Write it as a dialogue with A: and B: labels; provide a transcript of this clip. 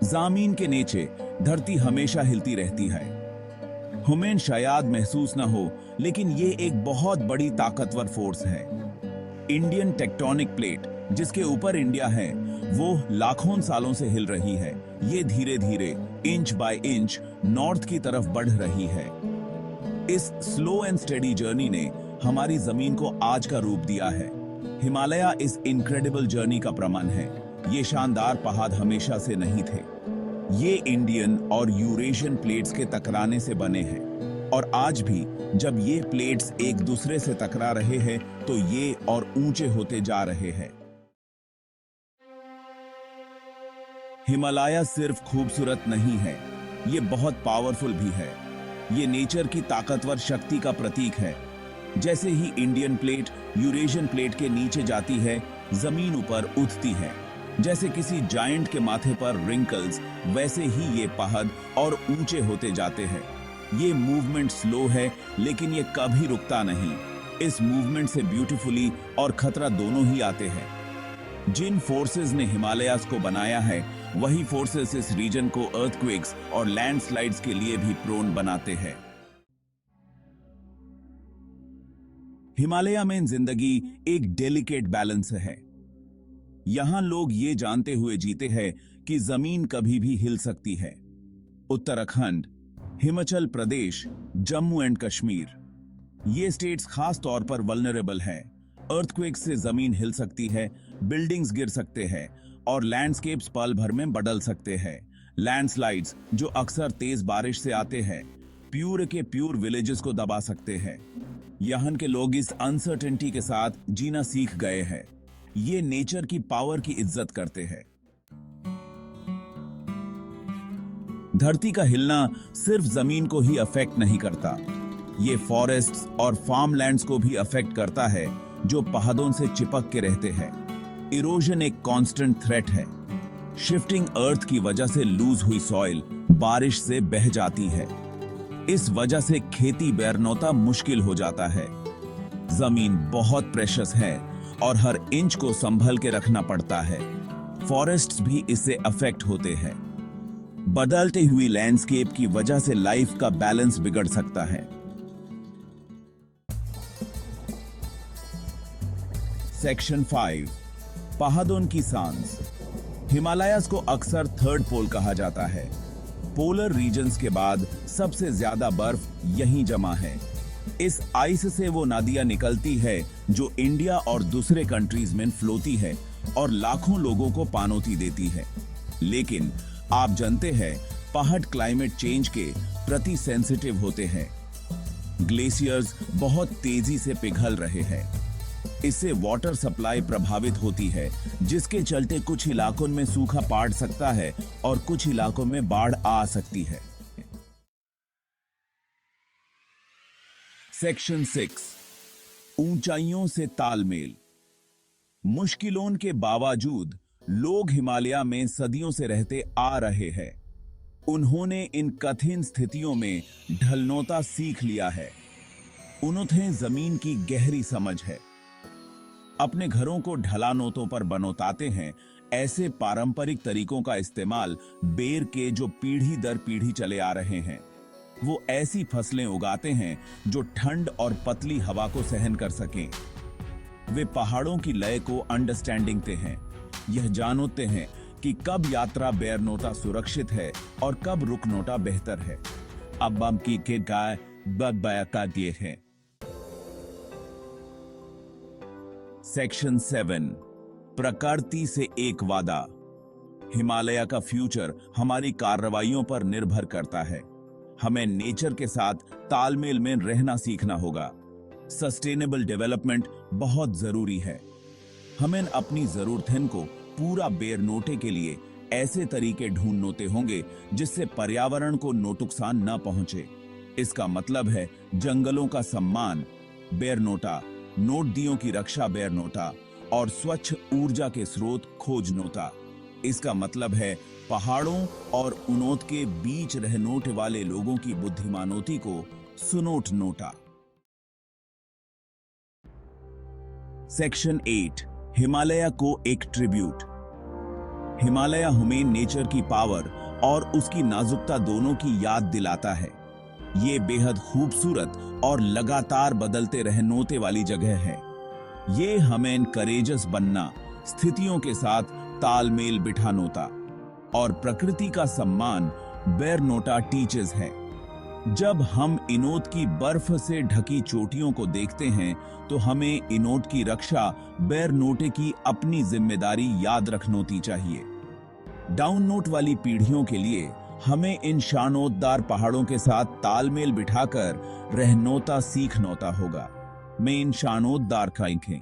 A: जमीन के नीचे धरती हमेशा हिलती रहती है। हमें शायद महसूस न हो, लेकिन ये एक बहुत बड़ी ताकतवर फोर्स है। इंडियन टेक्टोनिक प्लेट जिसके ऊपर इंडिया है, वो लाखों सालों से हिल रही है। ये धीरे धीरे इंच बाय इंच नॉर्थ की तरफ बढ़ रही है। इस स्लो एंड स्टेडी जर्नी ने हमारी जमीन को आज का रूप दिया है। हिमालय इस इनक्रेडिबल जर्नी का प्रमाण है। ये शानदार पहाड़ हमेशा से नहीं थे। ये इंडियन और यूरेशियन प्लेट्स के टकराने से बने हैं, और आज भी जब ये प्लेट्स एक दूसरे से टकरा रहे हैं तो ये और ऊंचे होते जा रहे हैं। हिमालय सिर्फ खूबसूरत नहीं है, ये बहुत पावरफुल भी है। ये नेचर की ताकतवर शक्ति का प्रतीक है। जैसे ही इंडियन प्लेट यूरेशियन प्लेट के नीचे जाती है, जमीन ऊपर उठती है। जैसे किसी जायंट के माथे पर रिंकल्स, वैसे ही ये पहाड़ और ऊंचे होते जाते हैं। ये मूवमेंट स्लो है, लेकिन ये कभी रुकता नहीं। इस मूवमेंट से ब्यूटीफुली और खतरा दोनों ही आते हैं। जिन फोर्सेस ने हिमालयास को बनाया है, वही फोर्सेस इस रीजन को अर्थक्वेक्स और लैंडस्लाइड्स के लिए भी प्रोन बनाते हैं। हिमालय में जिंदगी एक डेलिकेट बैलेंस है। यहां लोग ये जानते हुए जीते हैं कि जमीन कभी भी हिल सकती है। उत्तराखंड, हिमाचल प्रदेश, जम्मू एंड कश्मीर, ये स्टेट्स खास तौर पर वल्नरेबल हैं। अर्थक्वेक से जमीन हिल सकती है, बिल्डिंग्स गिर सकते हैं और लैंडस्केप्स पल भर में बदल सकते हैं। लैंडस्लाइड्स जो अक्सर तेज बारिश से आते हैं, प्योर के प्योर विलेजेस को दबा सकते हैं। यहाँ के लोग इस अनसर्टेनिटी के साथ जीना सीख गए हैं। ये नेचर की पावर की इज्जत करते हैं। धरती का हिलना सिर्फ जमीन को ही अफेक्ट नहीं करता, ये फॉरेस्ट्स और फार्मलैंड्स को भी अफेक्ट करता है, जो पहाड़ों से चिपक के रहते हैं। इरोजन एक कांस्टेंट थ्रेट है। शिफ्टिंग अर्थ की वजह से लूज हुई सॉइल बारिश से बह जाती है। इस वजह से खेती बैरनौता मुश्किल हो जाता है। जमीन बहुत प्रेशियस है और हर इंच को संभल के रखना पड़ता है। फॉरेस्ट्स भी इससे अफेक्ट होते हैं। बदलते हुए लैंडस्केप की वजह से लाइफ का बैलेंस बिगड़ सकता है। सेक्शन 5, पहाड़ों की सांस। हिमालयास को अक्सर थर्ड पोल कहा जाता है। पोलर रीजन्स के बाद सबसे ज्यादा बर्फ यहीं जमा है। इस आइस से वो नदियां निकलती है जो इंडिया और दूसरे कंट्रीज में फ्लोती है और लाखों लोगों को पानोती देती है। लेकिन आप जानते हैं, पहाड़ क्लाइमेट चेंज के प्रति सेंसिटिव होते हैं। ग्लेशियर्स बहुत तेजी से पिघल रहे हैं। इससे वाटर सप्लाई प्रभावित होती है, जिसके चलते कुछ इलाकों में सूखा पड़ सकता है और कुछ इलाकों में बाढ़ आ सकती है। सेक्शन 6, ऊंचाइयों से तालमेल। मुश्किलों के बावजूद लोग हिमालय में सदियों से रहते आ रहे हैं। उन्होंने इन कठिन स्थितियों में ढलनोता सीख लिया है। उन्हें जमीन की गहरी समझ है। अपने घरों को ढलानों पर बनोताते हैं। ऐसे पारंपरिक तरीकों का इस्तेमाल बेर के जो पीढ़ी दर पीढ़ी चले आ रहे हैं। वो ऐसी फसलें उगाते हैं जो ठंड और पतली हवा को सहन कर सकें। वे पहाड़ों की लय को अंडरस्टैंडिंग ते हैं। यह जानते हैं कि कब यात्रा बैरनोटा सुरक्षित है और कब रुकनोटा बेहतर है। अब हम की के गाय बग बयाका दिए हैं। सेक्शन 7, प्रकृति से एक वादा। हिमालय का फ्यूचर हमारी कार्रवाइयों पर निर्भर करता है। हमें नेचर के साथ तालमेल में रहना सीखना होगा। सस्टेनेबल डेवलपमेंट बहुत जरूरी है। हमें अपनी जरूरतों को पूरा बैरनोटे के लिए ऐसे तरीके ढूंढते होंगे जिससे पर्यावरण को नुकसान न पहुंचे। इसका मतलब है जंगलों का सम्मान बैरनोटा, नोटदियों की रक्षा बैरनोटा और स्वच्छ ऊर्जा के स्रोत खोजनोटा। इसका मतलब है पहाड़ों और उनोत के बीच रहनोट वाले लोगों की बुद्धिमानोती को सुनोट नोटा। सेक्शन 8, हिमालय को एक ट्रिब्यूट। हिमालय हमें नेचर की पावर और उसकी नाजुकता दोनों की याद दिलाता है। ये बेहद खूबसूरत और लगातार बदलते रहनोते वाली जगह है। ये हमें करेजस बनना, स्थितियों के साथ तालमेल बिठानोता और प्रकृति का सम्मान बेरनोटा टीचर्स है। जब हम इनोट की बर्फ से ढकी चोटियों को देखते हैं तो हमें इनोट की रक्षा बेरनोटे की अपनी जिम्मेदारी याद रखनोती चाहिए। डाउन नोट वाली पीढ़ियों के लिए हमें इन शानोद्दार पहाड़ों के साथ तालमेल बिठाकर रहनोता सीखनोता होगा। मैं इन शानोद्दार खाएंगे।